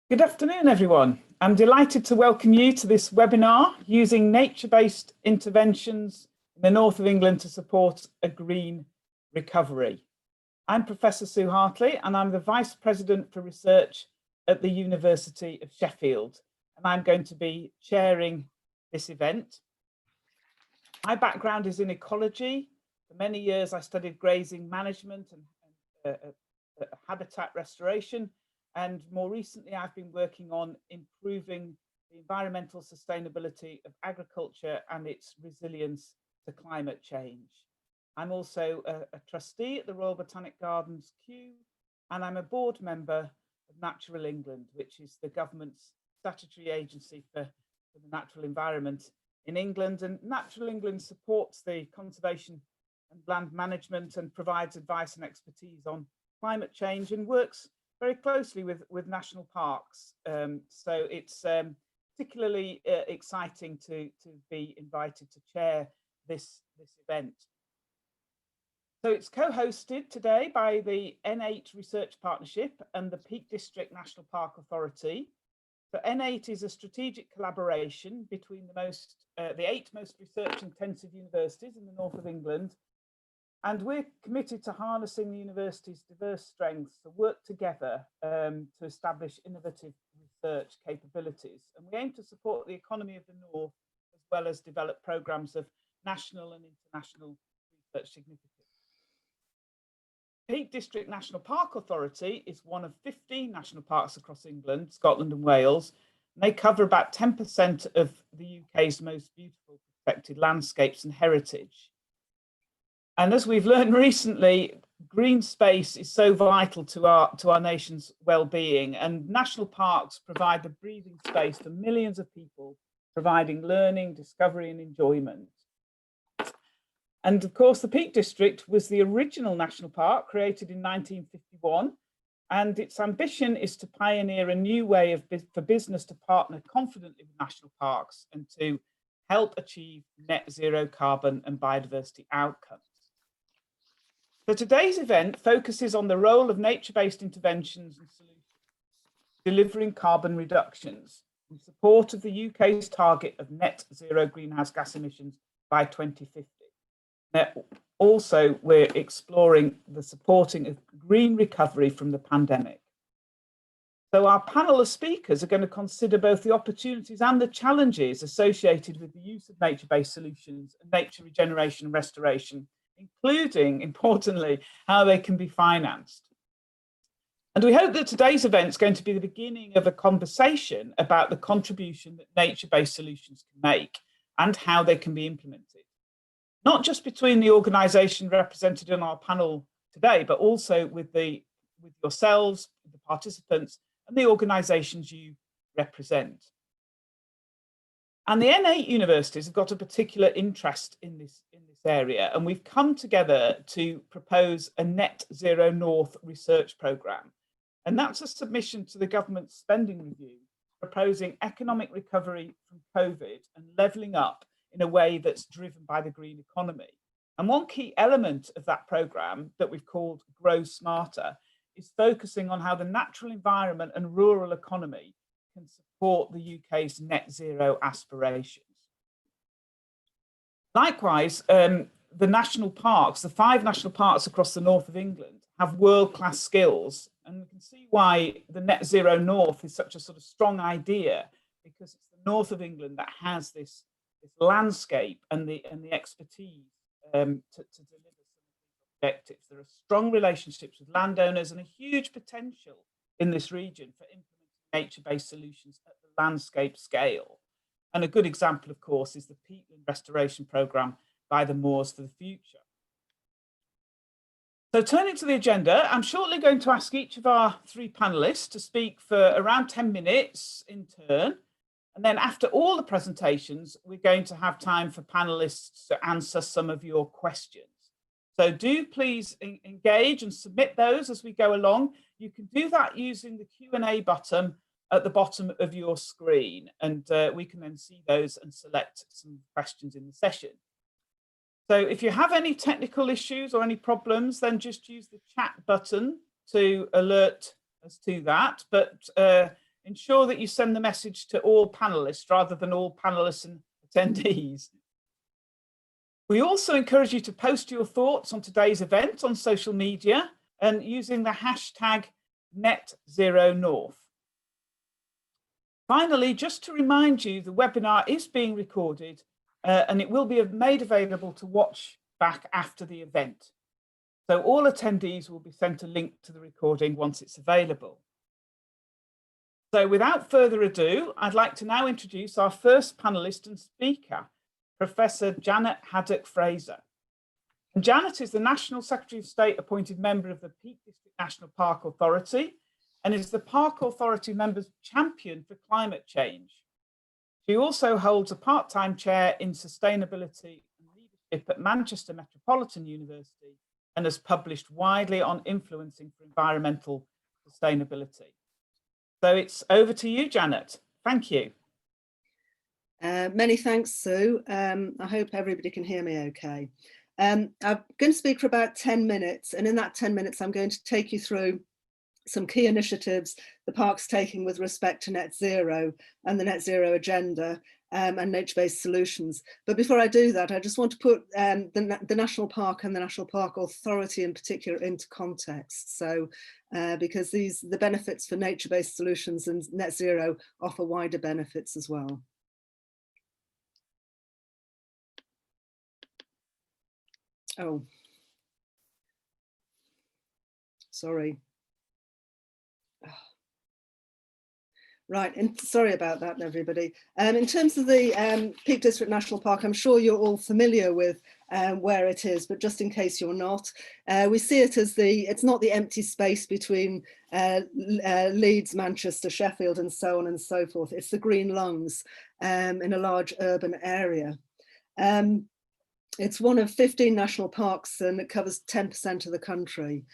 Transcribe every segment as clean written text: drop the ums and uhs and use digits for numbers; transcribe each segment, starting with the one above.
Good afternoon, everyone. I'm delighted to welcome you to this webinar, using nature-based interventions in the north of England to support a green recovery. I'm Professor Sue Hartley, and I'm the Vice President for Research at the University of Sheffield, and I'm going to be chairing this event. My background is in ecology. For many years, I studied grazing management and habitat restoration. And more recently, I've been working on improving the environmental sustainability of agriculture and its resilience to climate change. I'm also a trustee at the Royal Botanic Gardens, Kew, and I'm a board member of Natural England, which is the government's statutory agency for the natural environment in England. And Natural England supports the conservation and land management and provides advice and expertise on climate change and works very closely with national parks. So it's particularly exciting to be invited to chair this event. So it's co-hosted today by the N8 Research Partnership and the Peak District National Park Authority. So N8 is a strategic collaboration between the 8 most research-intensive universities in the north of England. And we're committed to harnessing the university's diverse strengths to work together to establish innovative research capabilities. And we aim to support the economy of the North, as well as develop programmes of national and international research significance. Peak District National Park Authority is one of 15 national parks across England, Scotland and Wales. And they cover about 10% of the UK's most beautiful protected landscapes and heritage. And as we've learned recently, green space is so vital to our nation's well-being, and national parks provide the breathing space for millions of people, providing learning, discovery and enjoyment. And of course, the Peak District was the original national park created in 1951, and its ambition is to pioneer a new way for business to partner confidently with national parks and to help achieve net zero carbon and biodiversity outcomes. So today's event focuses on the role of nature-based interventions and solutions, delivering carbon reductions in support of the UK's target of net zero greenhouse gas emissions by 2050. Now, also, we're exploring the supporting of green recovery from the pandemic. So our panel of speakers are going to consider both the opportunities and the challenges associated with the use of nature-based solutions and nature regeneration and restoration, including, importantly, how they can be financed. And we hope that today's event is going to be the beginning of a conversation about the contribution that nature-based solutions can make and how they can be implemented, not just between the organisation represented on our panel today, but also with yourselves, the participants, and the organisations you represent. And the N8 universities have got a particular interest in this area, and we've come together to propose a Net Zero North research programme. And that's a submission to the government spending review, proposing economic recovery from COVID and levelling up in a way that's driven by the green economy. And one key element of that programme that we've called Grow Smarter is focusing on how the natural environment and rural economy can support the UK's net zero aspirations. Likewise, the national parks, the 5 national parks across the north of England, have world-class skills. And we can see why the Net Zero North is such a sort of strong idea, because it's the north of England that has this landscape and the expertise to deliver some objectives. There are strong relationships with landowners and a huge potential in this region for implementing nature-based solutions at the landscape scale. And a good example, of course, is the peatland restoration programme by the Moors for the Future. So turning to the agenda, I'm shortly going to ask each of our 3 panellists to speak for around 10 minutes in turn. And then after all the presentations, we're going to have time for panellists to answer some of your questions. So do please engage and submit those as we go along. You can do that using the Q&A button at the bottom of your screen, and we can then see those and select some questions in the session. So if you have any technical issues or any problems, then just use the chat button to alert us to that. But ensure that you send the message to all panelists rather than all panelists and attendees. We also encourage you to post your thoughts on today's event on social media and using the hashtag #NetZeroNorth. Finally, just to remind you, the webinar is being recorded and it will be made available to watch back after the event. So all attendees will be sent a link to the recording once it's available. So without further ado, I'd like to now introduce our first panelist and speaker, Professor Janet Haddock-Fraser. And Janet is the National Secretary of State appointed member of the Peak District National Park Authority and is the Park Authority member's champion for climate change. She also holds a part-time chair in sustainability and leadership at Manchester Metropolitan University and has published widely on influencing for environmental sustainability. So it's over to you, Janet. Thank you. Many thanks, Sue. I hope everybody can hear me okay. I'm going to speak for about 10 minutes, and in that 10 minutes, I'm going to take you through some key initiatives the park's taking with respect to net zero and the net zero agenda and nature-based solutions. But before I do that, I just want to put the National Park and the National Park Authority in particular into context. So because the benefits for nature-based solutions and net zero offer wider benefits as well. Oh, sorry. Right, and sorry about that, everybody. In terms of the Peak District National Park, I'm sure you're all familiar with where it is, but just in case you're not, we see it as it's not the empty space between Leeds, Manchester, Sheffield, and so on and so forth. It's the green lungs in a large urban area. It's one of 15 national parks and it covers 10% of the country.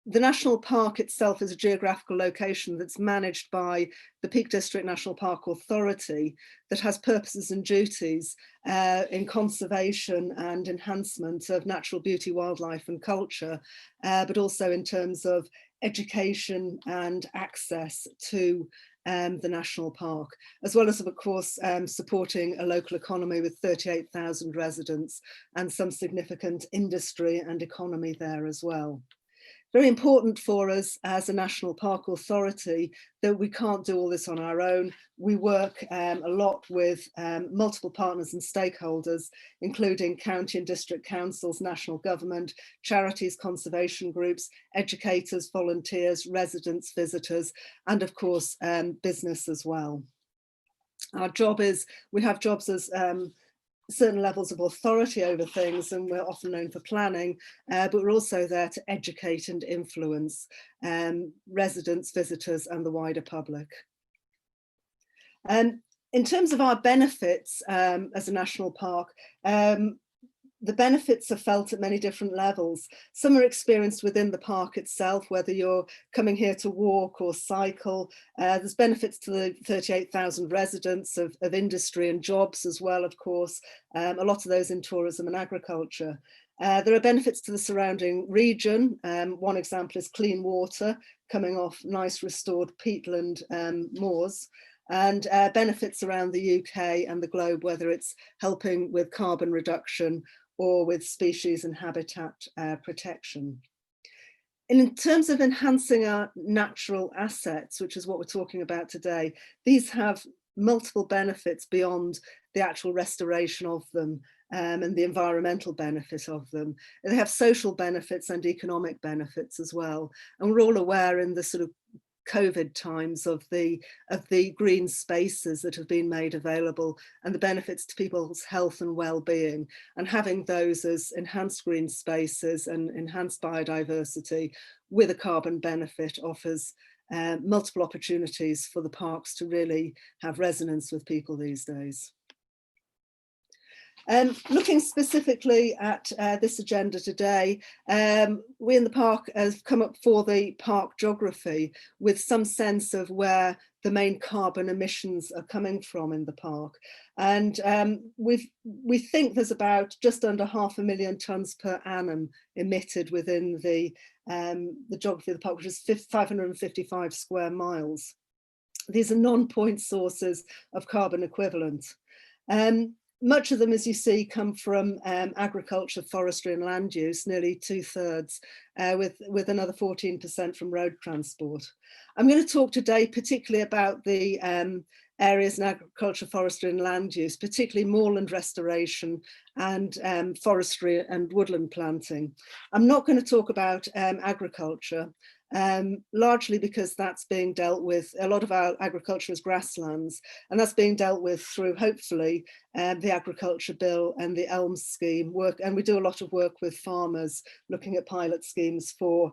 The national park itself is a geographical location that's managed by the Peak District National Park Authority that has purposes and duties in conservation and enhancement of natural beauty, wildlife and culture, but also in terms of education and access to the national park, as well as of course supporting a local economy with 38,000 residents and some significant industry and economy there as well. Very important for us as a National Park Authority that we can't do all this on our own. We work a lot with multiple partners and stakeholders, including county and district councils, national government, charities, conservation groups, educators, volunteers, residents, visitors, and of course business as well. Our job is, we have jobs as certain levels of authority over things, and we're often known for planning, but we're also there to educate and influence residents, visitors and the wider public. In terms of our benefits as a national park, the benefits are felt at many different levels. Some are experienced within the park itself, whether you're coming here to walk or cycle. There's benefits to the 38,000 residents of industry and jobs as well, of course, a lot of those in tourism and agriculture. There are benefits to the surrounding region. One example is clean water coming off nice restored peatland moors. And benefits around the UK and the globe, whether it's helping with carbon reduction or with species and habitat protection. In terms of enhancing our natural assets, which is what we're talking about today, these have multiple benefits beyond the actual restoration of them and the environmental benefit of them. They have social benefits and economic benefits as well. And we're all aware in the sort of COVID times of the green spaces that have been made available and the benefits to people's health and well-being, and having those as enhanced green spaces and enhanced biodiversity with a carbon benefit offers multiple opportunities for the parks to really have resonance with people these days. Looking specifically at this agenda today, we in the park have come up for the park geography with some sense of where the main carbon emissions are coming from in the park. And we think there's about just under 500,000 tonnes per annum emitted within the geography of the park, which is 555 square miles. These are non-point sources of carbon equivalent. Much of them, as you see, come from agriculture, forestry and land use, nearly 2/3, with another 14% from road transport. I'm going to talk today particularly about the areas in agriculture, forestry and land use, particularly moorland restoration and forestry and woodland planting. I'm not going to talk about agriculture, largely because that's being dealt with. A lot of our agriculture is grasslands, and that's being dealt with through, hopefully, the agriculture bill and the ELM scheme work. And we do a lot of work with farmers, looking at pilot schemes for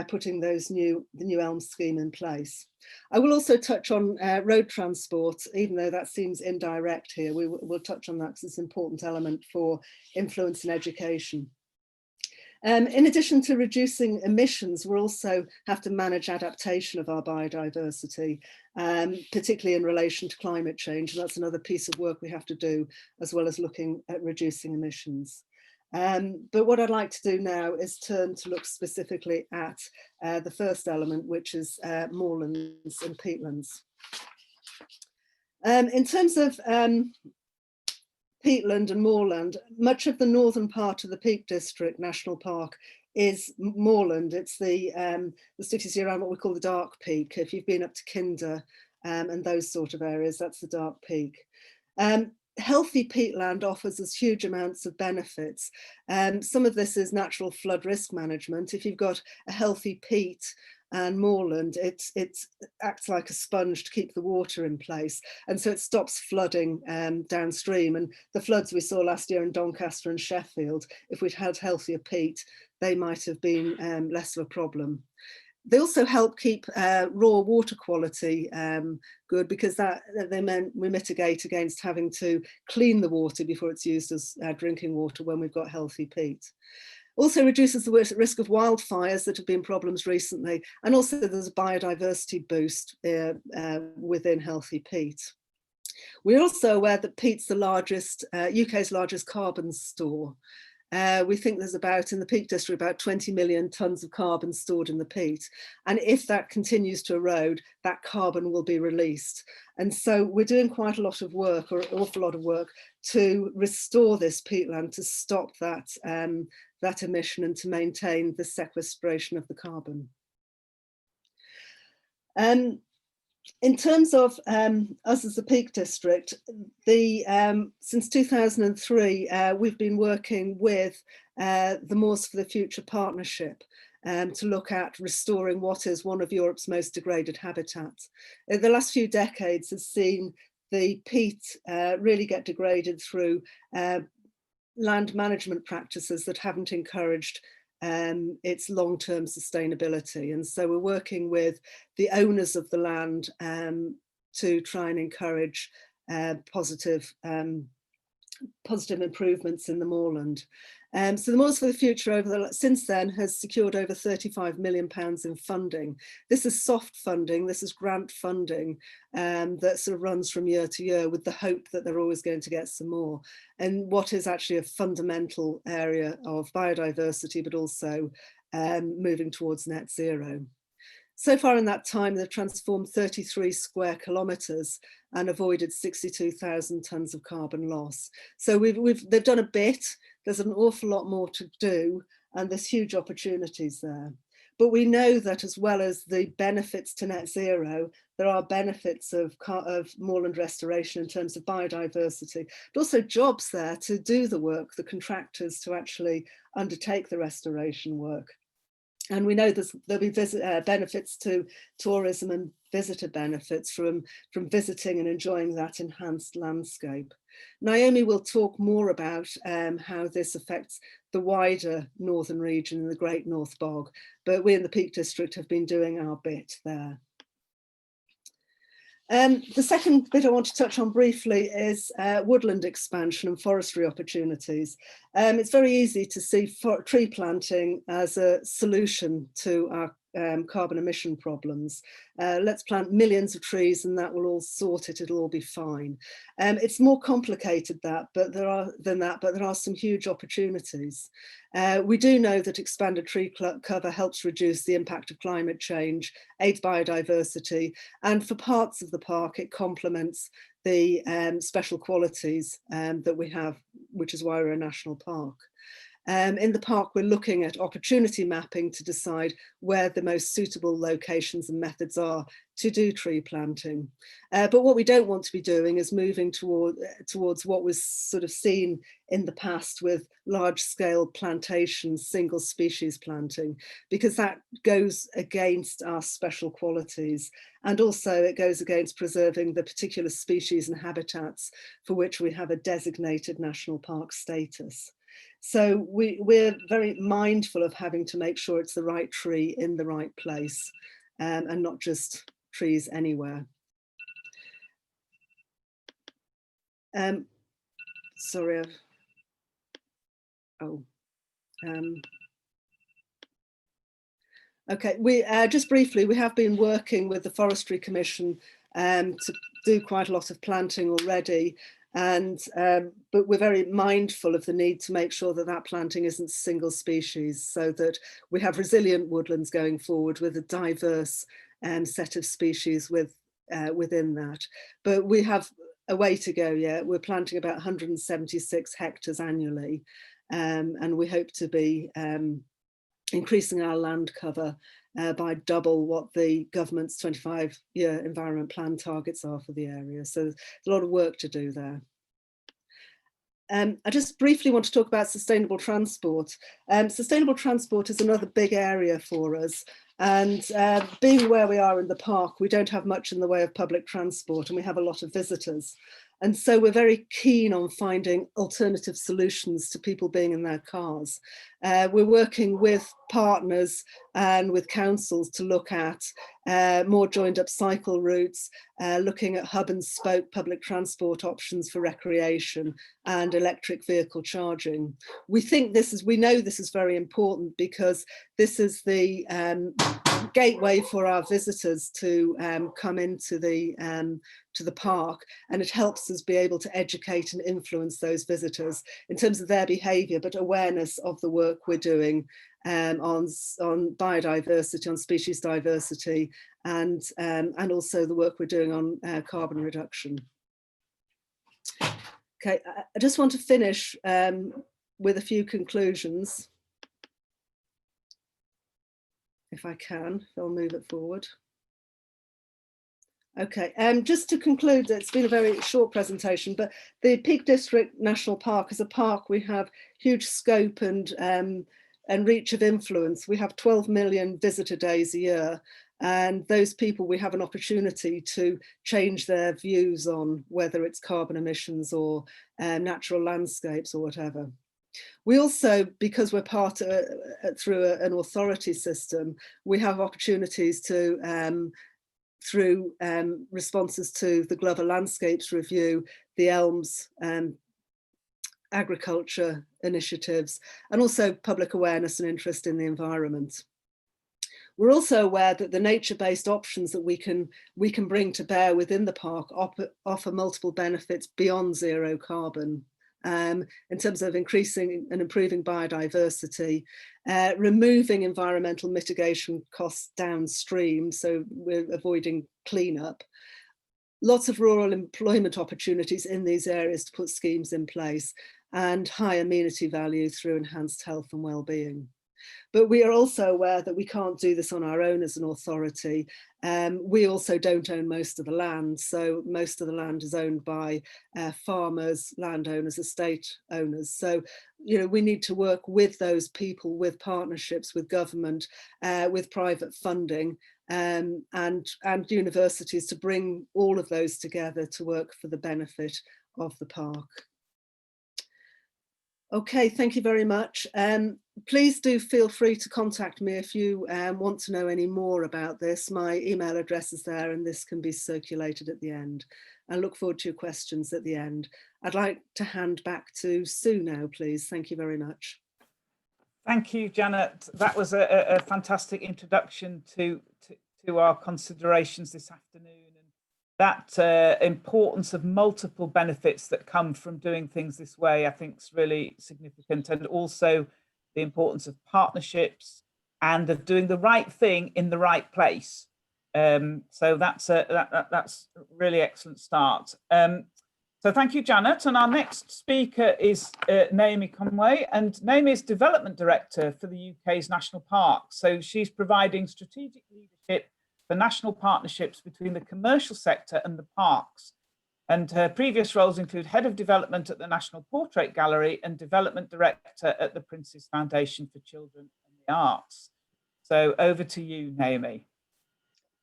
putting those the new ELM scheme in place. I will also touch on road transport, even though that seems indirect here. We'll touch on that because it's an important element for influence in education. In addition to reducing emissions, we also have to manage adaptation of our biodiversity, particularly in relation to climate change. And that's another piece of work we have to do, as well as looking at reducing emissions. But what I'd like to do now is turn to look specifically at the first element, which is moorlands and peatlands. In terms of peatland and moorland, much of the northern part of the Peak District National Park is moorland. It's the stuff you see around what we call the dark peak. If you've been up to Kinder and those sort of areas, that's the dark peak. Healthy peatland offers us huge amounts of benefits. Some of this is natural flood risk management. If you've got a healthy peat and moorland, it acts like a sponge to keep the water in place, and so it stops flooding downstream. And the floods we saw last year in Doncaster and Sheffield, if we'd had healthier peat, they might have been less of a problem. They also help keep raw water quality good, because they meant we mitigate against having to clean the water before it's used as drinking water when we've got healthy peat. Also reduces the risk of wildfires that have been problems recently, and also there's a biodiversity boost within healthy peat. We're also aware that peat's the largest, UK's largest carbon store. We think there's in the Peak District, about 20 million tonnes of carbon stored in the peat. And if that continues to erode, that carbon will be released. And so we're doing quite a lot of work, or an awful lot of work, to restore this peatland, to stop that, that emission and to maintain the sequestration of the carbon. In terms of us as the Peak District, since 2003, we've been working with the Moors for the Future Partnership to look at restoring what is one of Europe's most degraded habitats. The last few decades has seen the peat really get degraded through land management practices that haven't encouraged its long-term sustainability. And so we're working with the owners of the land to try and encourage positive improvements in the moorland. So the Moors for the Future since then has secured over £35 million in funding. This is soft funding, this is grant funding that sort of runs from year to year, with the hope that they're always going to get some more. And what is actually a fundamental area of biodiversity, but also moving towards net zero. So far in that time, they've transformed 33 square kilometres and avoided 62,000 tonnes of carbon loss. So they've done a bit. There's an awful lot more to do, and there's huge opportunities there. But we know that as well as the benefits to net zero, there are benefits of moorland restoration in terms of biodiversity, but also jobs there to do the work, the contractors to actually undertake the restoration work. And we know there'll be benefits to tourism and visitor benefits from visiting and enjoying that enhanced landscape. Naomi will talk more about how this affects the wider northern region and the Great North Bog, but we in the Peak District have been doing our bit there. The second bit I want to touch on briefly is woodland expansion and forestry opportunities. It's very easy to see tree planting as a solution to carbon emission problems. Let's plant millions of trees and that will all sort it, it'll all be fine. It's more complicated than that, but there are some huge opportunities. We do know that expanded tree cover helps reduce the impact of climate change, aids biodiversity, and for parts of the park it complements the special qualities that we have, which is why we're a national park. In the park, we're looking at opportunity mapping to decide where the most suitable locations and methods are to do tree planting. But what we don't want to be doing is moving towards what was sort of seen in the past with large-scale plantations, single species planting, because that goes against our special qualities. And also it goes against preserving the particular species and habitats for which we have a designated national park status. So we're very mindful of having to make sure it's the right tree in the right place, and not just trees anywhere. Sorry, okay, just briefly, we have been working with the Forestry Commission to do quite a lot of planting already. And but we're very mindful of the need to make sure that that planting isn't single species, so that we have resilient woodlands going forward with a diverse set of species within that. But we have a way to go yet. We're planting about 176 hectares annually, and we hope to be increasing our land cover by double what the government's 25-year environment plan targets are for the area. So there's a lot of work to do there. I just briefly want to talk about sustainable transport. Sustainable transport is another big area for us. And being where we are in the park, we don't have much in the way of public transport and we have a lot of visitors. And so we're very keen on finding alternative solutions to people being in their cars. We're working with partners and with councils to look at more joined up cycle routes, looking at hub and spoke public transport options for recreation and electric vehicle charging. We know this is very important because this is the gateway for our visitors to come into the park, and it helps us be able to educate and influence those visitors in terms of their behaviour, but awareness of the work we're doing on biodiversity, on species diversity, and also the work we're doing on carbon reduction. Okay, I just want to finish with a few conclusions. If I can, I'll move it forward. Okay, just to conclude, it's been a very short presentation, but the Peak District National Park is a park. We have huge scope and reach of influence. We have 12 million visitor days a year, and those people, we have an opportunity to change their views on whether it's carbon emissions or natural landscapes or whatever. We also, because we're part through an authority system, we have opportunities to, through responses to the Glover Landscapes Review, the Elms agriculture initiatives, and also public awareness and interest in the environment. We're also aware that the nature-based options that we can bring to bear within the park offer multiple benefits beyond zero carbon. In terms of increasing and improving biodiversity, removing environmental mitigation costs downstream, so we're avoiding cleanup. Lots of rural employment opportunities in these areas to put schemes in place, and high amenity value through enhanced health and well-being. But we are also aware that we can't do this on our own as an authority. We also don't own most of the land, so most of the land is owned by farmers, landowners, estate owners. So, you know, we need to work with those people, with partnerships, with government, with private funding, and universities to bring all of those together to work for the benefit of the park. Okay, thank you very much. Please do feel free to contact me if you want to know any more about this. My email address is there and this can be circulated at the end. I look forward to your questions at the end. I'd like to hand back to Sue now, please. Thank you very much. Thank you, Janet. That was a fantastic introduction to our considerations this afternoon, and that importance of multiple benefits that come from doing things this way, I think, is really significant, and also the importance of partnerships and of doing the right thing in the right place. So that's a really excellent start. So thank you, Janet. And our next speaker is Naomi Conway, and Naomi is Development Director for the UK's National Parks. So she's providing strategic leadership for national partnerships between the commercial sector and the parks. And her previous roles include Head of Development at the National Portrait Gallery and Development Director at the Prince's Foundation for Children and the Arts. So over to you, Naomi.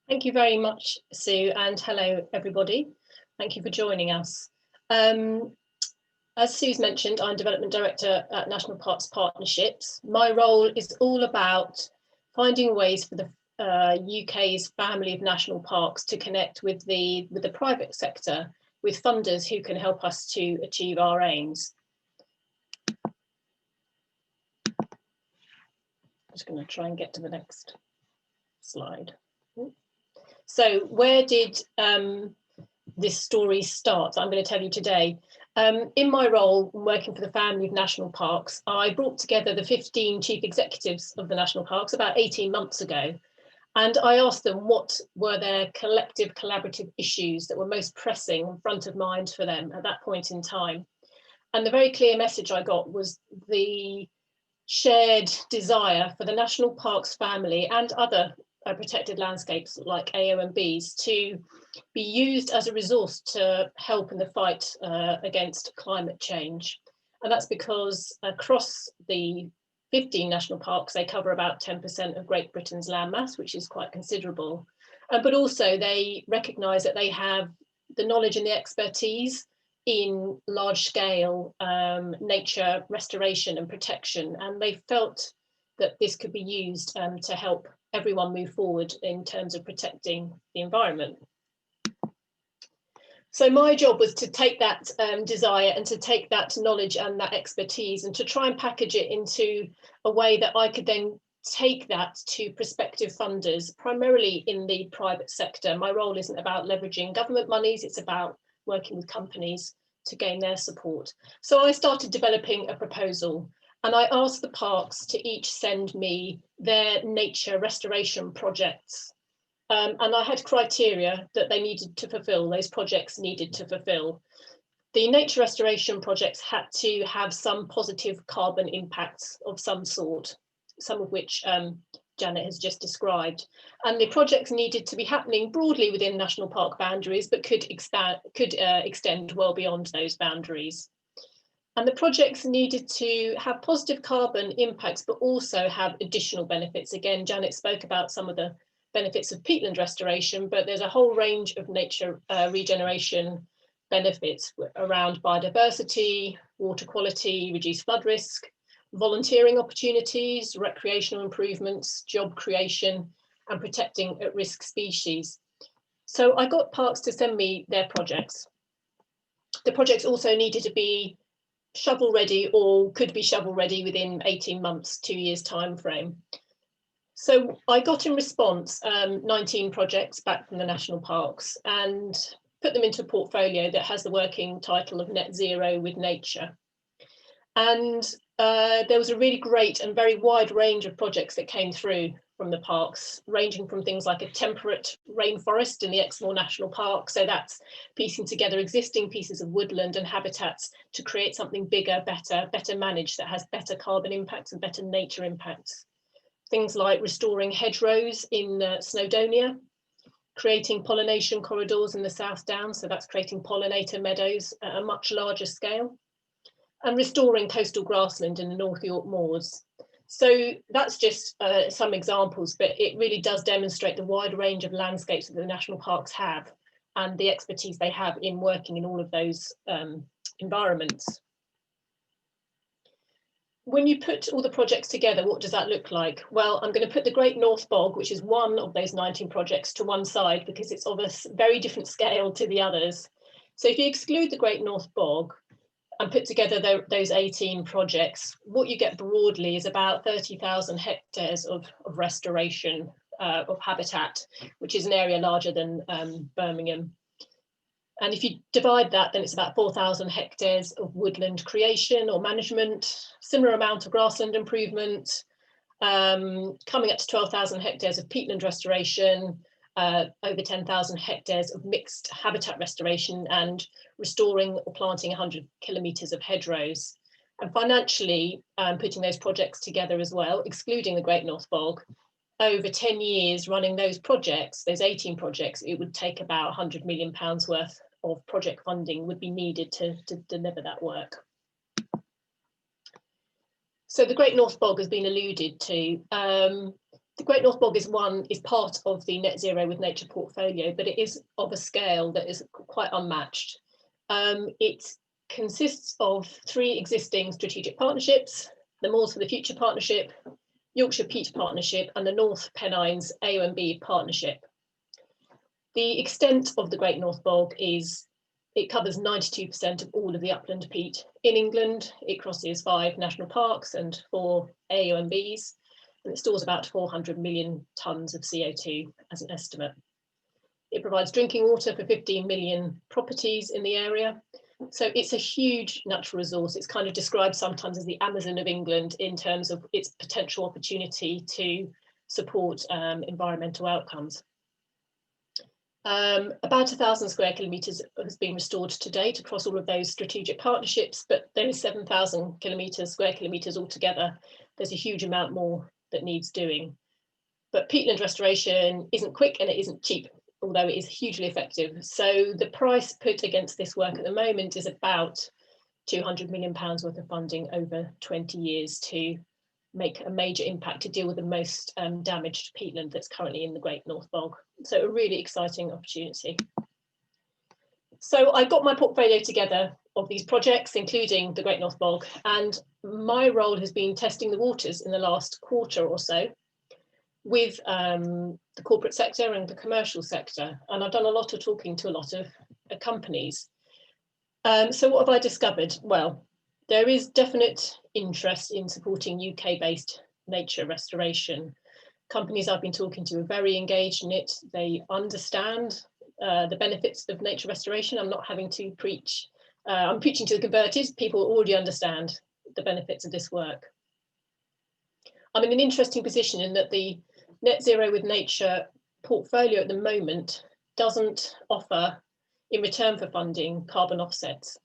Thank you very much, Sue, and hello, everybody. Thank you for joining us. As Sue's mentioned, I'm Development Director at National Parks Partnerships. My role is all about finding ways for the UK's family of national parks to connect with the private sector, with funders who can help us to achieve our aims. I'm just going to try and get to the next slide. So where did this story start? I'm going to tell you today. In my role working for the family of national parks, I brought together the 15 chief executives of the national parks about 18 months ago. And I asked them what were their collective collaborative issues that were most pressing and front of mind for them at that point in time. And the very clear message I got was the shared desire for the national parks family and other protected landscapes like AONBs to be used as a resource to help in the fight against climate change. And that's because across the 15 national parks, they cover about 10% of Great Britain's landmass, which is quite considerable. But also they recognise that they have the knowledge and the expertise in large scale nature restoration and protection. And they felt that this could be used to help everyone move forward in terms of protecting the environment. So my job was to take that desire and to take that knowledge and that expertise and to try and package it into a way that I could then take that to prospective funders, primarily in the private sector. My role isn't about leveraging government monies, it's about working with companies to gain their support. So I started developing a proposal. And I asked the parks to each send me their nature restoration projects. And I had criteria that they needed to fulfill, those projects needed to fulfill. The nature restoration projects had to have some positive carbon impacts of some sort, some of which Janet has just described. And the projects needed to be happening broadly within national park boundaries, but could extend well beyond those boundaries. And the projects needed to have positive carbon impacts, but also have additional benefits. Again, Janet spoke about some of the benefits of peatland restoration, but there's a whole range of nature regeneration benefits around biodiversity, water quality, reduced flood risk, volunteering opportunities, recreational improvements, job creation, and protecting at-risk species. So I got parks to send me their projects. The projects also needed to be shovel ready or could be shovel ready within 18 months, 2 years time frame. So I got in response 19 projects back from the national parks and put them into a portfolio that has the working title of Net Zero with Nature. And there was a really great and very wide range of projects that came through from the parks, ranging from things like a temperate rainforest in the Exmoor National Park. So that's piecing together existing pieces of woodland and habitats to create something bigger, better managed, that has better carbon impacts and better nature impacts. Things like restoring hedgerows in Snowdonia, creating pollination corridors in the South Downs. So that's creating pollinator meadows at a much larger scale, and restoring coastal grassland in the North York Moors. So that's just some examples, but it really does demonstrate the wide range of landscapes that the national parks have and the expertise they have in working in all of those environments. When you put all the projects together, what does that look like? Well, I'm going to put the Great North Bog, which is one of those 19 projects, to one side because it's of a very different scale to the others. So if you exclude the Great North Bog, and put together those 18 projects, what you get broadly is about 30,000 hectares of restoration of habitat, which is an area larger than Birmingham. And if you divide that, then it's about 4,000 hectares of woodland creation or management, similar amount of grassland improvement, coming up to 12,000 hectares of peatland restoration, over 10,000 hectares of mixed habitat restoration, and restoring or planting 100 kilometres of hedgerows. And financially, putting those projects together as well, excluding the Great North Bog, over 10 years running those projects, those 18 projects, it would take about £100 million worth of project funding would be needed to deliver that work. So the Great North Bog has been alluded to. The Great North Bog is part of the Net Zero with Nature portfolio, but it is of a scale that is quite unmatched. It consists of 3 existing strategic partnerships: the Moors for the Future Partnership, Yorkshire Peat Partnership, and the North Pennines AONB Partnership. The extent of the Great North Bog is, it covers 92% of all of the upland peat in England. It crosses 5 national parks and 4 AONBs, and it stores about 400 million tonnes of CO2 as an estimate. It provides drinking water for 15 million properties in the area. So it's a huge natural resource. It's kind of described sometimes as the Amazon of England in terms of its potential opportunity to support environmental outcomes. About 1,000 square kilometres has been restored to date across all of those strategic partnerships, but there is 7,000 square kilometres altogether. There's a huge amount more that needs doing. But peatland restoration isn't quick and it isn't cheap, although it is hugely effective. So the price put against this work at the moment is about £200 million worth of funding over 20 years to make a major impact to deal with the most damaged peatland that's currently in the Great North Bog. So a really exciting opportunity. So I got my portfolio together of these projects, including the Great North Bog, and my role has been testing the waters in the last quarter or so with the corporate sector and the commercial sector. And I've done a lot of talking to a lot of companies. So what have I discovered? Well, there is definite interest in supporting UK-based nature restoration. Companies I've been talking to are very engaged in it. They understand the benefits of nature restoration. I'm not having to preach. I'm preaching to the converted. People already understand the benefits of this work. I'm in an interesting position in that the Net Zero with Nature portfolio at the moment doesn't offer, in return for funding, carbon offsets.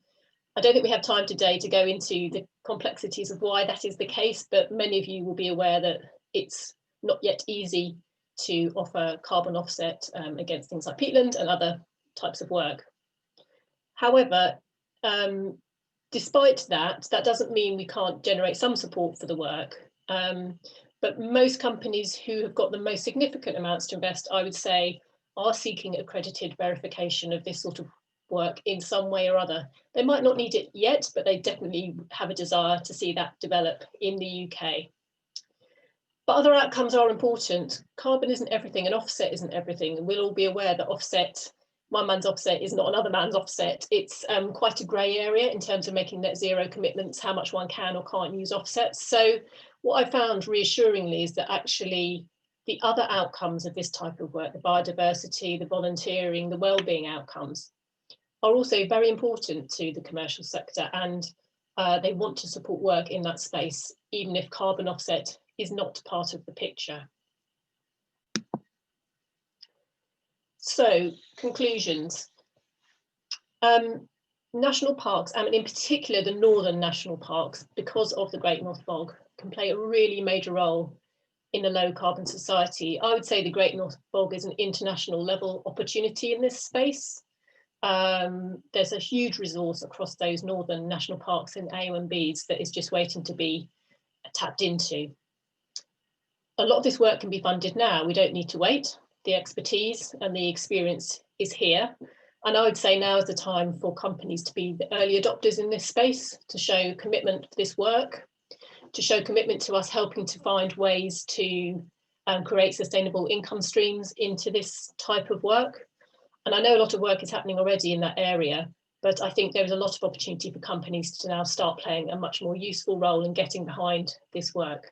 I don't think we have time today to go into the complexities of why that is the case, but many of you will be aware that it's not yet easy to offer carbon offset against things like peatland and other types of work. However, despite that, that doesn't mean we can't generate some support for the work. But most companies who have got the most significant amounts to invest, I would say, are seeking accredited verification of this sort of work in some way or other. They might not need it yet, but they definitely have a desire to see that develop in the UK. But other outcomes are important. Carbon isn't everything and offset isn't everything. And we'll all be aware that offset, one man's offset is not another man's offset. It's quite a grey area in terms of making net zero commitments, how much one can or can't use offsets. So what I found reassuringly is that actually the other outcomes of this type of work, the biodiversity, the volunteering, the well-being outcomes, are also very important to the commercial sector, and they want to support work in that space, even if carbon offset is not part of the picture. So, conclusions. National parks, and in particular the northern national parks, because of the Great North Bog, can play a really major role in a low carbon society. I would say the Great North Bog is an international level opportunity in this space. There's a huge resource across those northern national parks and AONBs that is just waiting to be tapped into. A lot of this work can be funded now. We don't need to wait. The expertise and the experience is here. And I would say now is the time for companies to be the early adopters in this space, to show commitment to this work, to show commitment to us helping to find ways to create sustainable income streams into this type of work. And I know a lot of work is happening already in that area, But I think there is a lot of opportunity for companies to now start playing a much more useful role in getting behind this work.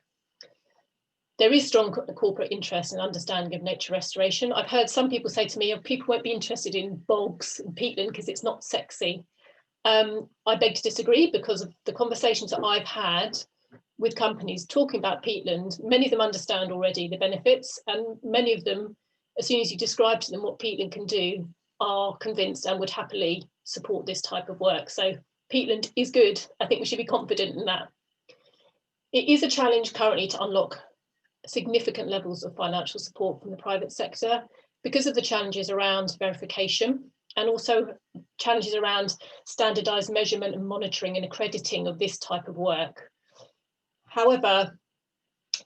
There is strong corporate interest and understanding of nature restoration. I've heard some people say to me, oh, people won't be interested in bogs and peatland because it's not sexy. I beg to disagree, because of the conversations that I've had with companies talking about peatland. Many of them understand already the benefits, and many of them, as soon as you describe to them what peatland can do, are convinced and would happily support this type of work. So peatland is good. I think we should be confident in that. It is a challenge currently to unlock significant levels of financial support from the private sector because of the challenges around verification, and also challenges around standardised measurement and monitoring and accrediting of this type of work. However,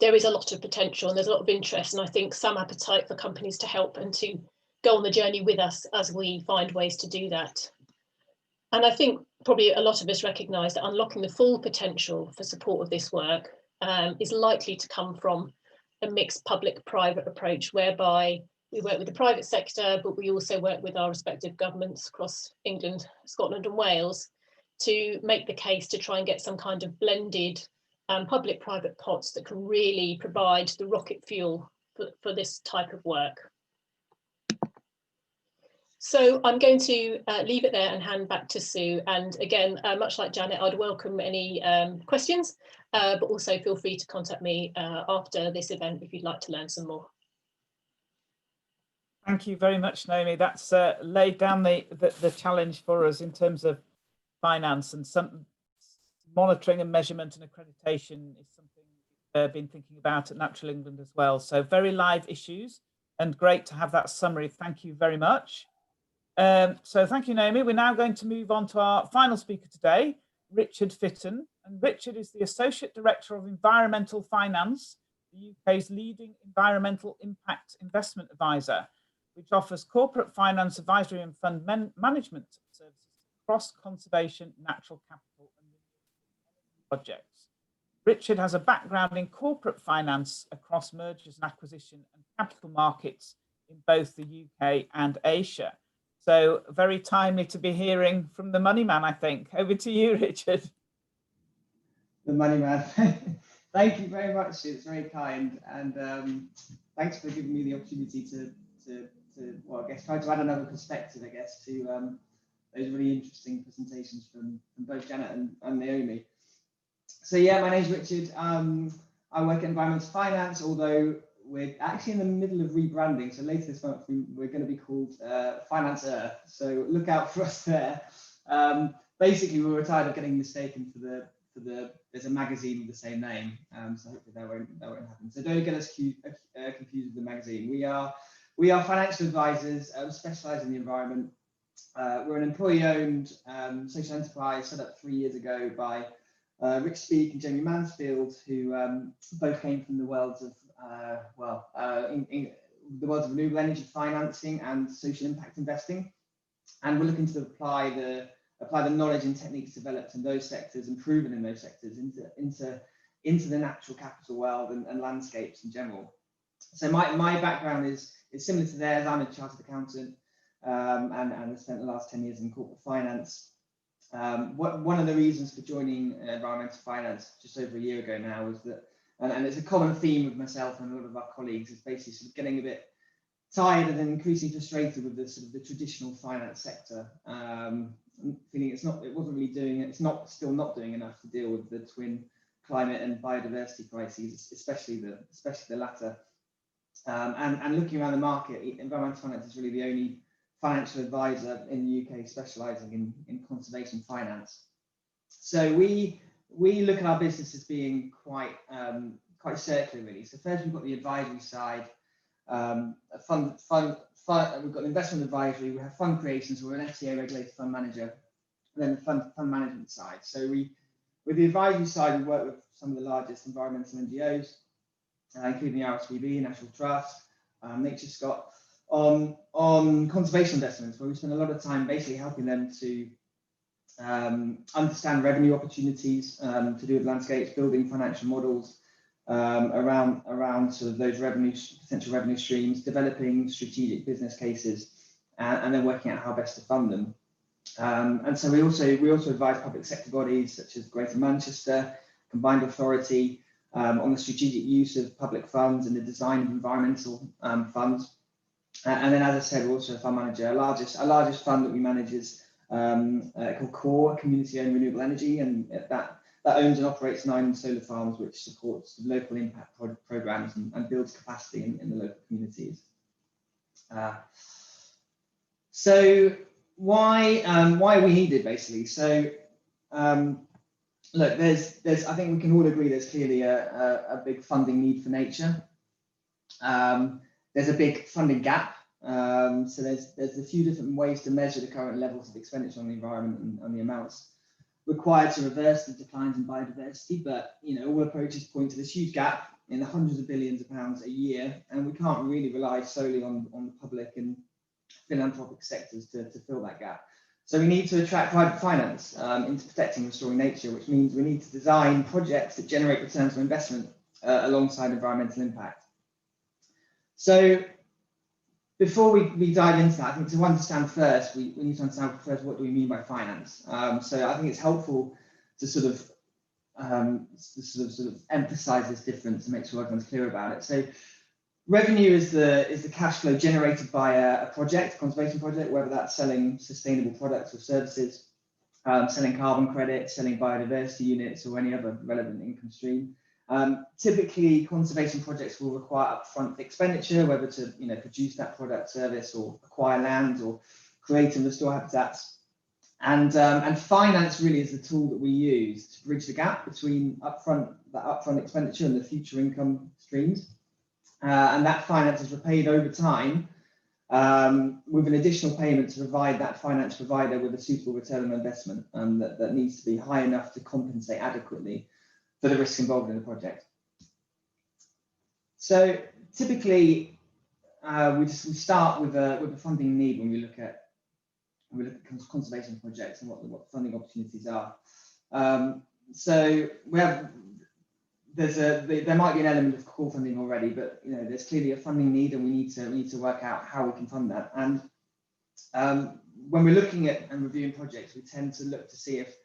there is a lot of potential and there's a lot of interest, and I think some appetite for companies to help and to go on the journey with us as we find ways to do that. And I think probably a lot of us recognise that unlocking the full potential for support of this work is likely to come from a mixed public-private approach, whereby we work with the private sector, but we also work with our respective governments across England, Scotland and Wales to make the case to try and get some kind of blended public-private pots that can really provide the rocket fuel for this type of work. So I'm going to leave it there and hand back to Sue. And again, much like Janet, I'd welcome any questions, but also feel free to contact me after this event if you'd like to learn some more. Thank you very much, Naomi. That's laid down the challenge for us in terms of finance, and some monitoring and measurement and accreditation is something we've been thinking about at Natural England as well. So very live issues, and great to have that summary. Thank you very much. So thank you, Naomi. We're now going to move on to our final speaker today, Richard Fitton. And Richard is the Associate Director of Environmental Finance, the UK's leading environmental impact investment advisor, which offers corporate finance advisory and fund management services across conservation, natural capital and renewable projects. Richard has a background in corporate finance across mergers and acquisition and capital markets in both the UK and Asia. So very timely to be hearing from the money man, I think. Over to you, Richard. The money man. Thank you very much. It's very kind, and thanks for giving me the opportunity to well, I guess try to add another perspective, I guess, to those really interesting presentations from both Janet and Naomi. So yeah, my name's Richard. I work in environmental finance, although we're actually in the middle of rebranding. So later this month we're going to be called Finance Earth. So look out for us there. Basically, we were tired of getting mistaken for the there's a magazine with the same name. So hopefully that won't happen. So don't get us confused with the magazine. We are financial advisors, specialise in the environment. We're an employee-owned social enterprise set up 3 years ago by Rich Speak and Jamie Mansfield, who both came from the worlds of the worlds of renewable energy financing and social impact investing, and we're looking to apply the knowledge and techniques developed in those sectors and proven in those sectors into the natural capital world and landscapes in general. So my background is similar to theirs. I'm a chartered accountant and I spent the last 10 years in corporate finance. One of the reasons for joining environmental finance just over a year ago now was that, and it's a common theme with myself and a lot of our colleagues, is basically sort of getting a bit tired and increasingly frustrated with the sort of the traditional finance sector. Feeling it's still not doing enough to deal with the twin climate and biodiversity crises, especially the latter. And looking around the market, environmental finance is really the only financial advisor in the UK specialising in conservation finance. So we look at our business as being quite circular, really. So first we've got the advisory side, we've got investment advisory, we have fund creation, so we're an FCA regulated fund manager, and then the fund management side. So with the advisory side, we work with some of the largest environmental NGOs, including the RSPB, National Trust, Nature Scott, on conservation investments, where we spend a lot of time basically helping them to understand revenue opportunities to do with landscapes, building financial models around sort of those potential revenue streams, developing strategic business cases, and then working out how best to fund them. And so we also advise public sector bodies such as Greater Manchester, Combined Authority, on the strategic use of public funds and the design of environmental funds. And then, as I said, we're also a fund manager. Our largest fund that we manage is called Core, Community-Owned Renewable Energy, and that owns and operates 9 solar farms, which supports local impact programs and builds capacity in the local communities. So why are we needed, basically? So look, there's I think we can all agree there's clearly a big funding need for nature. There's a big funding gap. So there's a few different ways to measure the current levels of expenditure on the environment and the amounts required to reverse the declines in biodiversity. But all approaches point to this huge gap in the hundreds of billions of pounds a year, and we can't really rely solely on the public and philanthropic sectors to fill that gap. So we need to attract private finance into protecting and restoring nature, which means we need to design projects that generate returns on investment alongside environmental impact. So before we dive into that, I think to understand first, we need to understand first what do we mean by finance. So I think it's helpful to sort of emphasize this difference and make sure everyone's clear about it. So revenue is the cash flow generated by a project, a conservation project, whether that's selling sustainable products or services, selling carbon credits, selling biodiversity units, or any other relevant income stream. Typically, conservation projects will require upfront expenditure, whether to produce that product, service, or acquire land, or create and restore habitats. And finance really is the tool that we use to bridge the gap between that upfront expenditure and the future income streams. And that finance is repaid over time with an additional payment to provide that finance provider with a suitable return on investment that needs to be high enough to compensate adequately for the risks involved in the project. So typically, we start with a funding need when we look at conservation projects and what funding opportunities are. So there might be an element of core funding already, but there's clearly a funding need, and we need to work out how we can fund that. And when we're looking at and reviewing projects, we tend to look to see if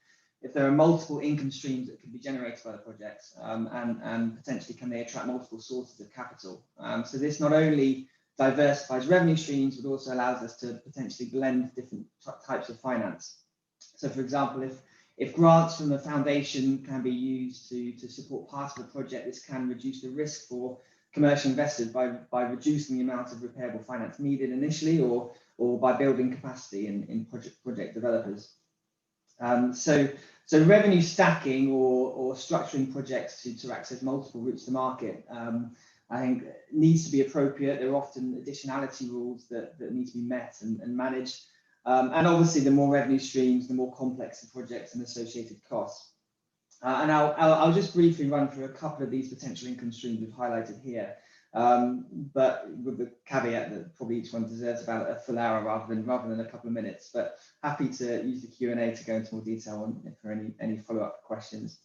there are multiple income streams that can be generated by the projects, and potentially can they attract multiple sources of capital. So this not only diversifies revenue streams, but also allows us to potentially blend different types of finance. So for example, if grants from the foundation can be used to support part of the project, this can reduce the risk for commercial investors by reducing the amount of repairable finance needed initially, or by building capacity in project developers. So revenue stacking or structuring projects to access multiple routes to market, I think needs to be appropriate. There are often additionality rules that need to be met and managed. And obviously, the more revenue streams, the more complex the projects and associated costs. And I'll just briefly run through a couple of these potential income streams we've highlighted here, but with the caveat that probably each one deserves about a full hour rather than a couple of minutes. But happy to use the Q&A to go into more detail on for any follow-up questions.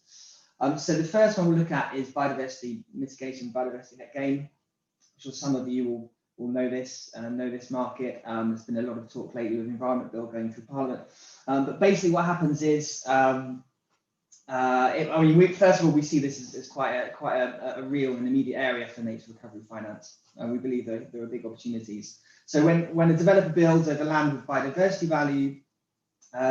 So the first one we'll look at is biodiversity mitigation, biodiversity net gain. I'm sure some of you will know this market. There's been a lot of talk lately with the Environment Bill going through Parliament. But basically what happens is, first of all, we see this as quite a real and immediate area for nature recovery finance. We believe there are big opportunities. So when a developer builds over land with biodiversity value,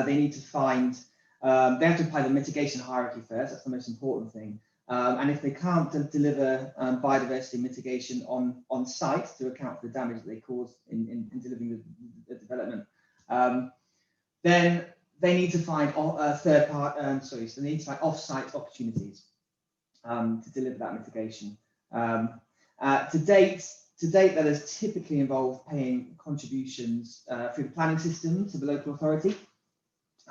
they need to find, they have to apply the mitigation hierarchy first. That's the most important thing. And if they can't deliver biodiversity mitigation on site to account for the damage that they cause in delivering the development, then they need to find so they need to find off-site opportunities to deliver that mitigation. To date, that has typically involved paying contributions through the planning system to the local authority.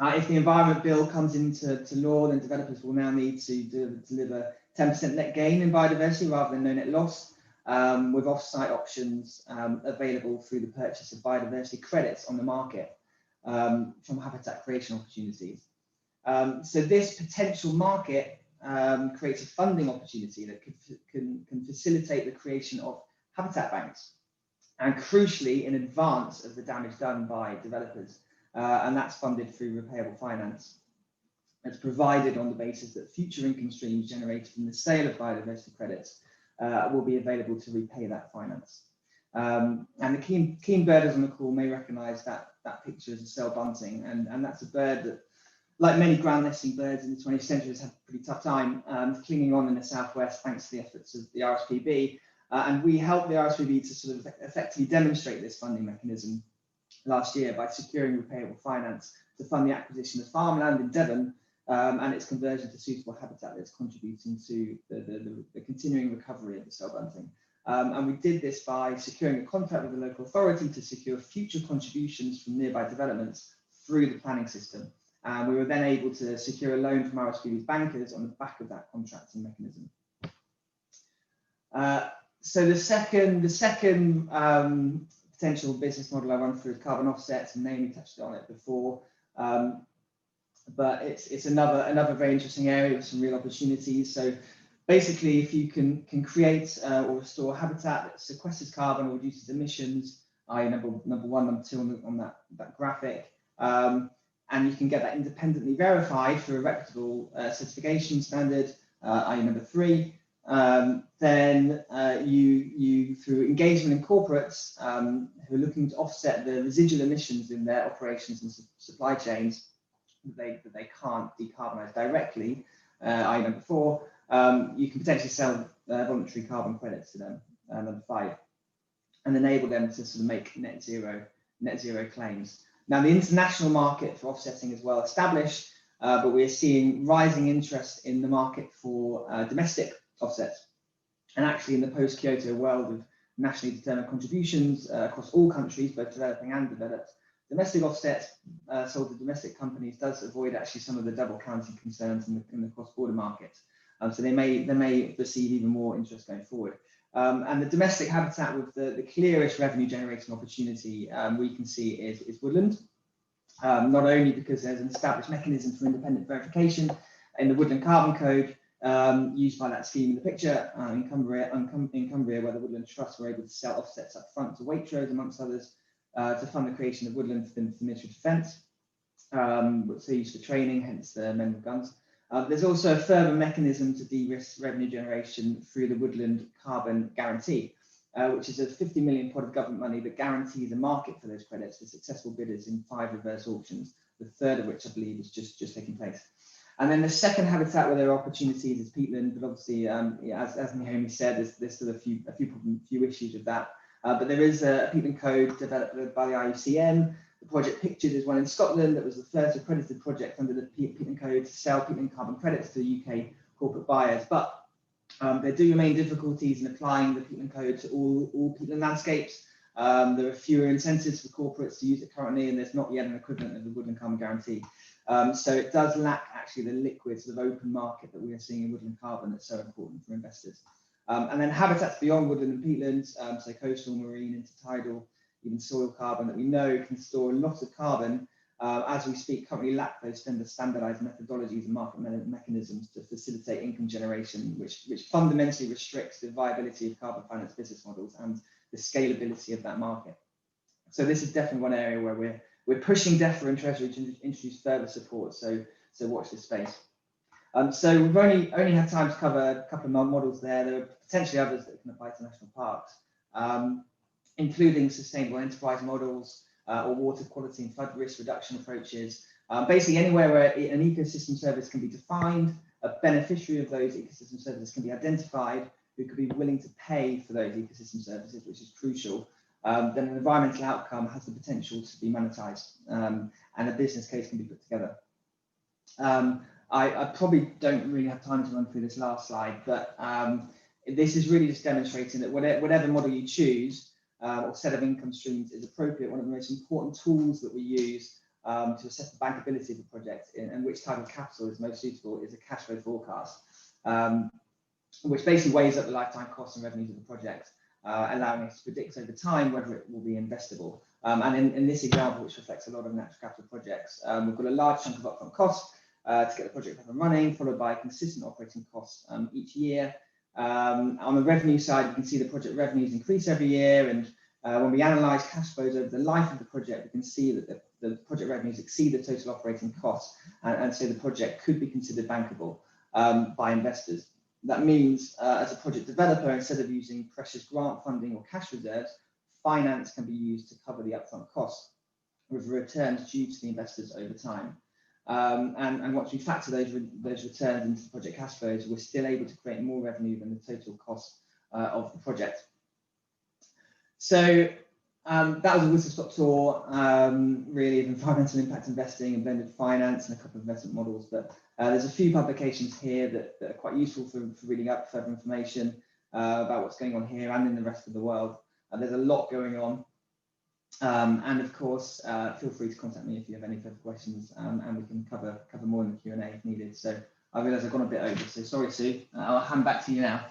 If the Environment Bill comes into law, then developers will now need to deliver 10% net gain in biodiversity rather than no net loss, with off-site options available through the purchase of biodiversity credits on the market from habitat creation opportunities. So this potential market creates a funding opportunity that can facilitate the creation of habitat banks, and crucially in advance of the damage done by developers. and that's funded through repayable finance. It's provided on the basis that future income streams generated from the sale of biodiversity credits will be available to repay that finance. And the keen birders on the call may recognise that picture as a cell bunting, and that's a bird that, like many ground nesting birds in the 20th century, has had a pretty tough time clinging on in the southwest thanks to the efforts of the RSPB. And we helped the RSPB to sort of effectively demonstrate this funding mechanism last year by securing repayable finance to fund the acquisition of farmland in Devon and its conversion to suitable habitat that's contributing to the continuing recovery of the cell bunting. And we did this by securing a contract with the local authority to secure future contributions from nearby developments through the planning system. And we were then able to secure a loan from RSPB's bankers on the back of that contracting mechanism. So the second potential business model I run through is carbon offsets, and Naomi touched on it before. But it's another very interesting area with some real opportunities. So basically, if you can create or restore habitat that sequesters carbon or reduces emissions, i.e. number one, number two on that graphic, and you can get that independently verified through a reputable certification standard, i.e. number three, then you through engagement in corporates who are looking to offset the residual emissions in their operations and supply chains that they can't decarbonize directly, i.e. number four, you can potentially sell voluntary carbon credits to them, number five, and enable them to sort of make net zero claims. Now, the international market for offsetting is well established, but we're seeing rising interest in the market for domestic offsets. And actually, in the post-Kyoto world of nationally determined contributions across all countries, both developing and developed, domestic offsets sold to domestic companies does avoid actually some of the double counting concerns in the cross-border market. So they may receive even more interest going forward. And the domestic habitat with the clearest revenue generating opportunity we can see is woodland. Not only because there's an established mechanism for independent verification in the Woodland Carbon Code used by that scheme in the picture in Cumbria, where the Woodland Trust were able to sell offsets up front to Waitrose, amongst others, to fund the creation of woodland for the military defence, which they use for training, hence the men with guns. There's also a further mechanism to de-risk revenue generation through the Woodland Carbon Guarantee, which is a 50 million pot of government money that guarantees a market for those credits for successful bidders in 5 reverse auctions, the third of which I believe is just taking place. And then the second habitat where there are opportunities is peatland, but obviously, as Naomi said, there's still a few issues with that. But there is a peatland code developed by the IUCN. The project pictured is one in Scotland that was the first accredited project under the peatland code to sell peatland carbon credits to UK corporate buyers. But there do remain difficulties in applying the peatland code to all peatland landscapes. There are fewer incentives for corporates to use it currently, and there's not yet an equivalent of the Woodland Carbon Guarantee. So it does lack actually the liquid sort of open market that we are seeing in woodland carbon that's so important for investors. And then habitats beyond woodland and peatlands, so coastal, marine, intertidal, even soil carbon that we know can store a lot of carbon, as we speak, currently lack those standardized methodologies and market mechanisms to facilitate income generation, which fundamentally restricts the viability of carbon finance business models and the scalability of that market. So this is definitely one area where we're pushing DEFRA and Treasury to introduce further support. So watch this space. So we've only had time to cover a couple of models there. There are potentially others that can apply to national parks, including sustainable enterprise models or water quality and flood risk reduction approaches. Basically anywhere where an ecosystem service can be defined, a beneficiary of those ecosystem services can be identified, who could be willing to pay for those ecosystem services, which is crucial. Then an environmental outcome has the potential to be monetized, and a business case can be put together. I probably don't really have time to run through this last slide, but this is really just demonstrating that whatever model you choose or set of income streams is appropriate, one of the most important tools that we use to assess the bankability of the project and which type of capital is most suitable is a cash flow forecast, which basically weighs up the lifetime costs and revenues of the project, allowing us to predict over time whether it will be investable. And in this example, which reflects a lot of natural capital projects, we've got a large chunk of upfront costs to get the project up and running, followed by consistent operating costs each year. On the revenue side, you can see the project revenues increase every year, and When we analyse cash flows over the life of the project, we can see that the project revenues exceed the total operating costs, and so the project could be considered bankable by investors. That means, as a project developer, instead of using precious grant funding or cash reserves, finance can be used to cover the upfront costs, with returns due to the investors over time. And once we factor those returns into the project cash flows, we're still able to create more revenue than the total cost of the project. So that was a whistle-stop tour, really, of environmental impact investing and blended finance and a couple of investment models. But there's a few publications here that are quite useful for reading up further information about what's going on here and in the rest of the world. There's a lot going on. And of course, feel free to contact me if you have any further questions, and we can cover more in the Q&A if needed. So I realise I've gone a bit over, so sorry, Sue. I'll hand back to you now.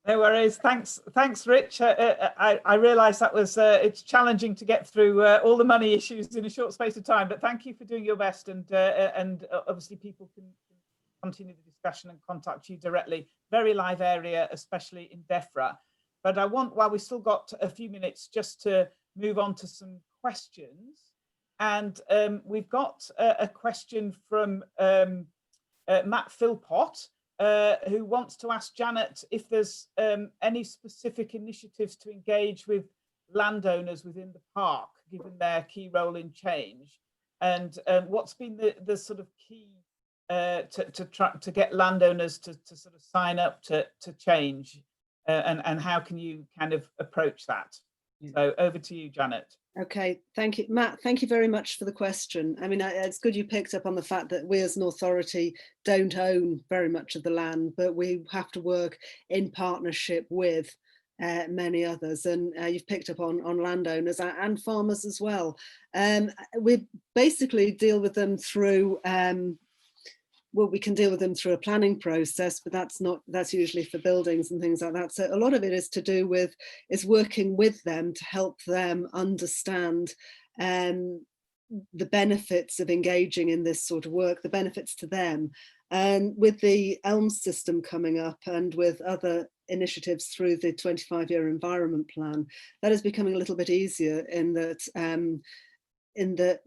No worries. Thanks, Rich. I realise that was it's challenging to get through all the money issues in a short space of time, but thank you for doing your best, and obviously people can continue the discussion and contact you directly. Very live area, especially in DEFRA. But I want, while we still got a few minutes, just to move on to some questions. And we've got a question from Matt Philpott, who wants to ask Janet if there's any specific initiatives to engage with landowners within the park, given their key role in change, and what's been the sort of key to get landowners to sort of sign up to change, and how can you kind of approach that? So over to you, Janet. Okay, thank you, Matt. Thank you very much for the question. I mean, it's good you picked up on the fact that we as an authority don't own very much of the land, but we have to work in partnership with many others, and you've picked up on landowners and farmers as well. We basically deal with them through well, we can deal with them through a planning process, but that's usually for buildings and things like that. So a lot of it is to do with working with them to help them understand the benefits of engaging in this sort of work, the benefits to them. And with the ELMS system coming up and with other initiatives through the 25-year environment plan, that is becoming a little bit easier in that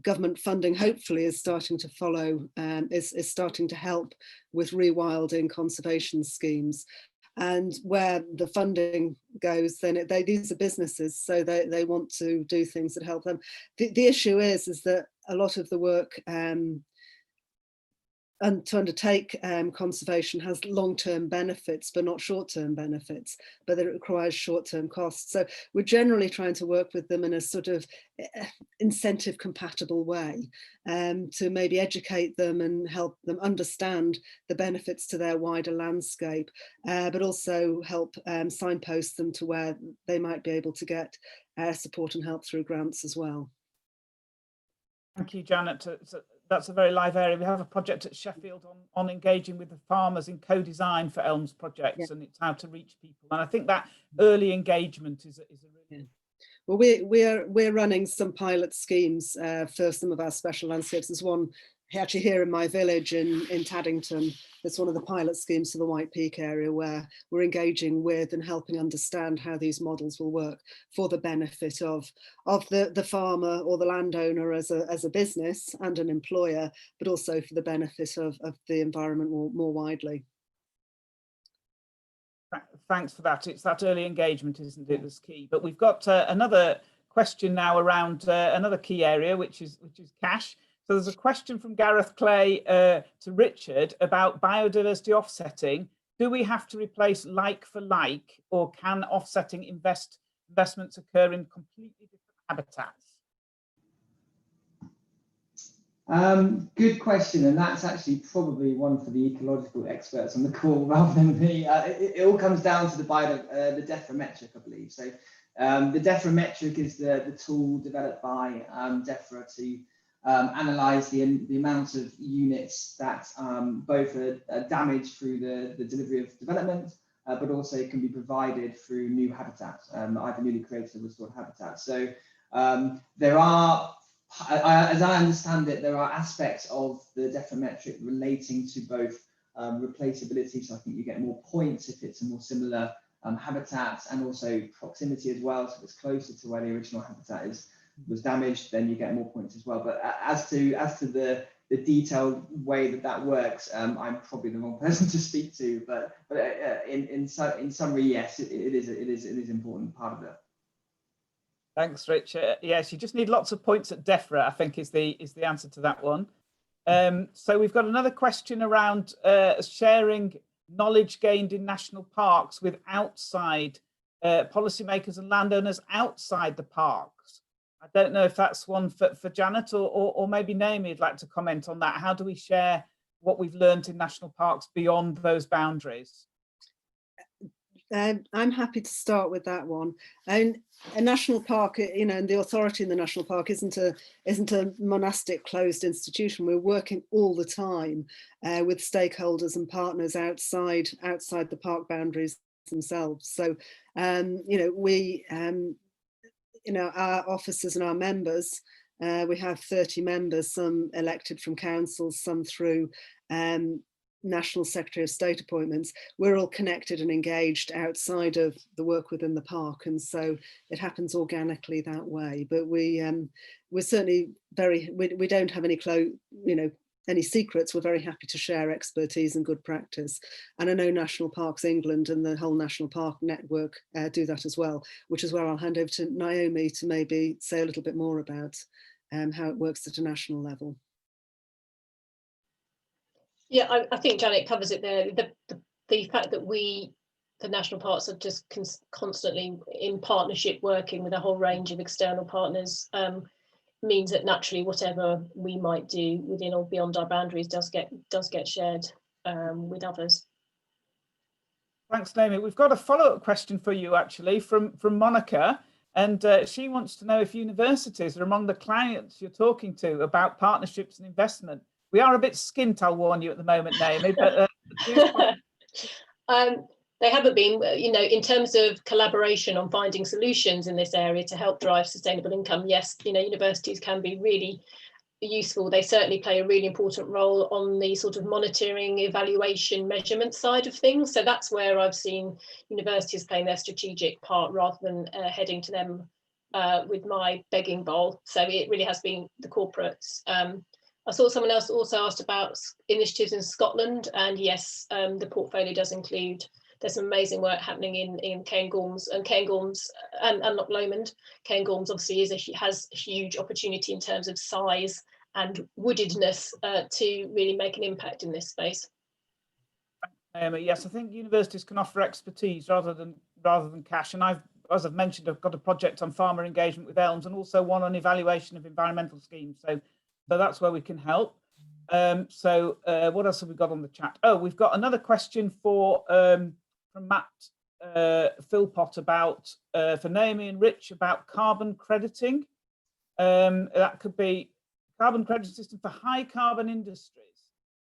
government funding hopefully is starting to follow, is starting to help with rewilding conservation schemes. And where the funding goes, then these are businesses, so they want to do things that help them. The issue is that a lot of the work and to undertake conservation has long-term benefits, but not short-term benefits, but that it requires short-term costs. So we're generally trying to work with them in a sort of incentive compatible way, to maybe educate them and help them understand the benefits to their wider landscape, but also help signpost them to where they might be able to get support and help through grants as well. Thank you, Janet. That's a very live area. We have a project at Sheffield on engaging with the farmers in co-design for ELMS projects, and it's how to reach people. And I think that early engagement is a really... Well, we're running some pilot schemes for some of our special landscapes. There's one actually here in my village in Taddington. That's one of the pilot schemes for the White Peak area, where we're engaging with and helping understand how these models will work for the benefit of the farmer or the landowner as a business and an employer, but also for the benefit of the environment more widely. Thanks for that. It's that early engagement, isn't it, that's key. But we've got another question now around another key area, which is cash. So there's a question from Gareth Clay to Richard about biodiversity offsetting. Do we have to replace like for like, or can offsetting investments occur in completely different habitats? Good question, and that's actually probably one for the ecological experts on the call rather than me. It all comes down to the DEFRA metric, I believe. So the DEFRA metric is the tool developed by DEFRA to analyse the amount of units that both are damaged through the delivery of development, but also can be provided through new habitats, either newly created or restored habitats. So there are, as I understand it, there are aspects of the DEFRA metric relating to both replaceability. So I think you get more points if it's a more similar habitats, and also proximity as well. So if it's closer to where the original habitat was damaged, then you get more points as well. But as to the detailed way that works, I'm probably the wrong person to speak to. But in summary, yes, it is an important part of it. Thanks, Rich. Yes, you just need lots of points at DEFRA, I think is the answer to that one. So we've got another question around sharing knowledge gained in national parks with outside policymakers and landowners outside the parks. I don't know if that's one for Janet or maybe Naomi would like to comment on that. How do we share what we've learned in national parks beyond those boundaries? I'm happy to start with that one. And a national park, you know, and the authority in the national park isn't a monastic closed institution. We're working all the time with stakeholders and partners outside the park boundaries themselves. So, you know, we, you know, our officers and our members, we have 30 members, some elected from councils, some through National Secretary of State appointments. We're all connected and engaged outside of the work within the park, and so it happens organically that way. But we're certainly we don't have any any secrets. We're very happy to share expertise and good practice, and I know National Parks England and the whole National Park network do that as well, which is where I'll hand over to Naomi to maybe say a little bit more about how it works at a national level. Yeah, I think Janet covers it there. The fact that the national parks are just constantly in partnership working with a whole range of external partners means that naturally whatever we might do within or beyond our boundaries does get shared with others. Thanks, Naomi. We've got a follow-up question for you actually from Monica, and she wants to know if universities are among the clients you're talking to about partnerships and investment. We are a bit skint, I'll warn you at the moment, Naomi, but they haven't been, you know, in terms of collaboration on finding solutions in this area to help drive sustainable income. Yes, you know, universities can be really useful. They certainly play a really important role on the sort of monitoring, evaluation, measurement side of things. So that's where I've seen universities playing their strategic part rather than heading to them with my begging bowl. So it really has been the corporates. I saw someone else also asked about initiatives in Scotland, and yes, the portfolio does include, there's some amazing work happening in Cairngorms and Loch Lomond. Cairngorms obviously has a huge opportunity in terms of size and woodedness to really make an impact in this space. Yes, I think universities can offer expertise rather than cash, and as I've mentioned, I've got a project on farmer engagement with elms and also one on evaluation of environmental schemes. So that's where we can help. So what else have we got on the chat? Oh, we've got another question from Matt Philpott about for Naomi and Rich about carbon crediting. That could be carbon credit system for high carbon industries.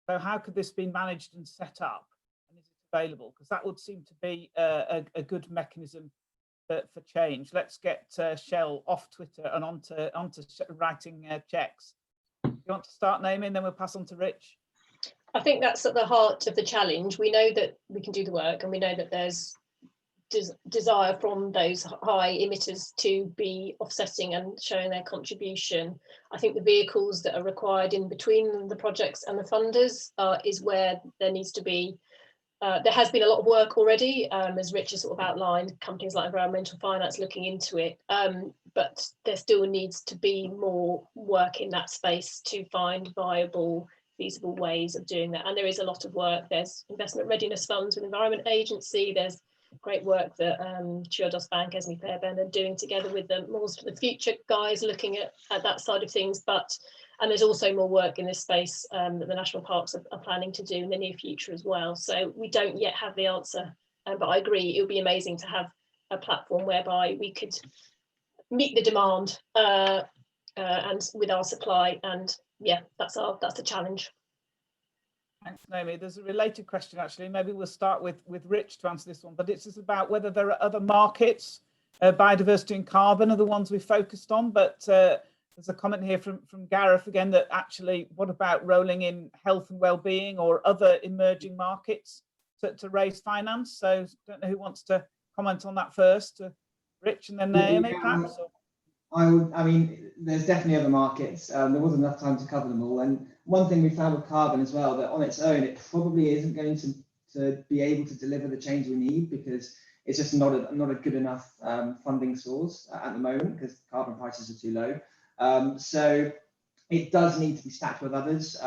So how could this be managed and set up, and is it available? Because that would seem to be a good mechanism for change. Let's get Shell off Twitter and onto writing checks. You want to start, Naomi, and then we'll pass on to Rich? I think that's at the heart of the challenge. We know that we can do the work, and we know that there's desire from those high emitters to be offsetting and showing their contribution. I think the vehicles that are required in between the projects and the funders is where there needs to be, there has been a lot of work already, as Rich has sort of outlined, companies like Environmental Finance looking into it, but there still needs to be more work in that space to find viable, feasible ways of doing that. And there is a lot of work. There's investment readiness funds with Environment Agency. There's great work that Triodos Bank, Esme Fairbairn are doing together with the More for the Future guys looking at that side of things. And there's also more work in this space that the national parks are planning to do in the near future as well. So we don't yet have the answer, but I agree it would be amazing to have a platform whereby we could meet the demand and with our supply, and yeah, that's the challenge. Thanks, Naomi. There's a related question actually. Maybe we'll start with Rich to answer this one, but it's just about whether there are other markets. Biodiversity and carbon are the ones we focused on, but there's a comment here from Gareth again that actually, what about rolling in health and well-being or other emerging markets to raise finance? So don't know who wants to comment on that first, Rich, and then Naomi, perhaps? I mean, there's definitely other markets. There wasn't enough time to cover them all. And one thing we found with carbon as well, that on its own, it probably isn't going to be able to deliver the change we need, because it's just not a good enough funding source at the moment, because carbon prices are too low. So it does need to be stacked with others.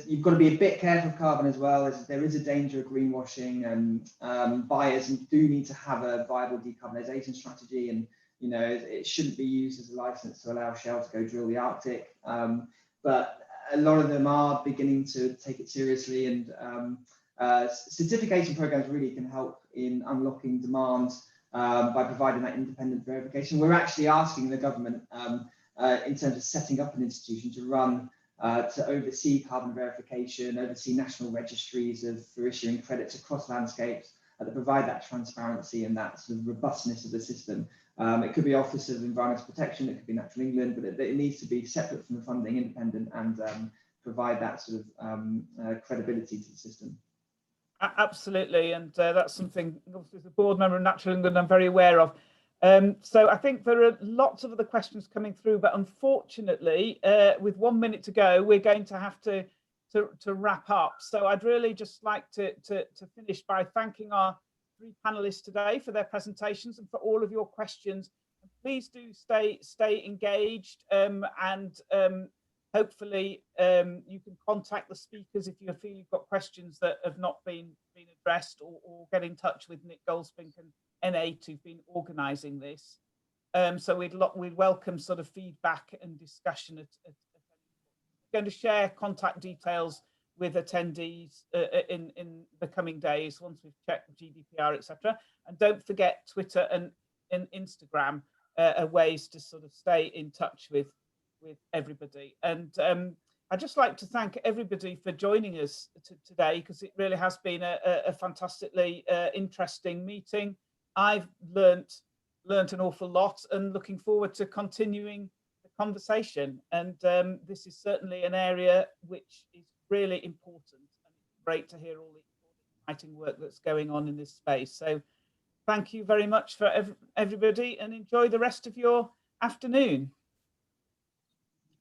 You've got to be a bit careful of carbon as well, as there is a danger of greenwashing, and buyers do need to have a viable decarbonisation strategy, and it shouldn't be used as a license to allow Shell to go drill the Arctic. But a lot of them are beginning to take it seriously, and certification programs really can help in unlocking demand by providing that independent verification. We're actually asking the government in terms of setting up an institution to run to oversee carbon verification, oversee national registries for issuing credits across landscapes, that provide that transparency and that sort of robustness of the system. It could be Office of Environmental Protection, it could be Natural England, but it needs to be separate from the funding, independent, and provide that sort of credibility to the system. Absolutely, and that's something, as a board member of Natural England, I'm very aware of. So I think there are lots of other questions coming through, but unfortunately, with 1 minute to go, we're going to have to wrap up. So I'd really just like to finish by thanking our 3 panelists today for their presentations and for all of your questions. And please do stay engaged, and hopefully you can contact the speakers if you feel you've got questions that have not been addressed, or get in touch with Nick Goldspink and N8 who've been organising this. So we'd welcome sort of feedback and discussion. We're going to share contact details with attendees in the coming days, once we've checked GDPR, etc. And don't forget, Twitter and Instagram are ways to sort of stay in touch with everybody. And I'd just like to thank everybody for joining us today, because it really has been a fantastically interesting meeting. I've learnt an awful lot, and looking forward to continuing the conversation. And this is certainly an area which is really important, and it's great to hear all the exciting work that's going on in this space. So thank you very much for everybody, and enjoy the rest of your afternoon.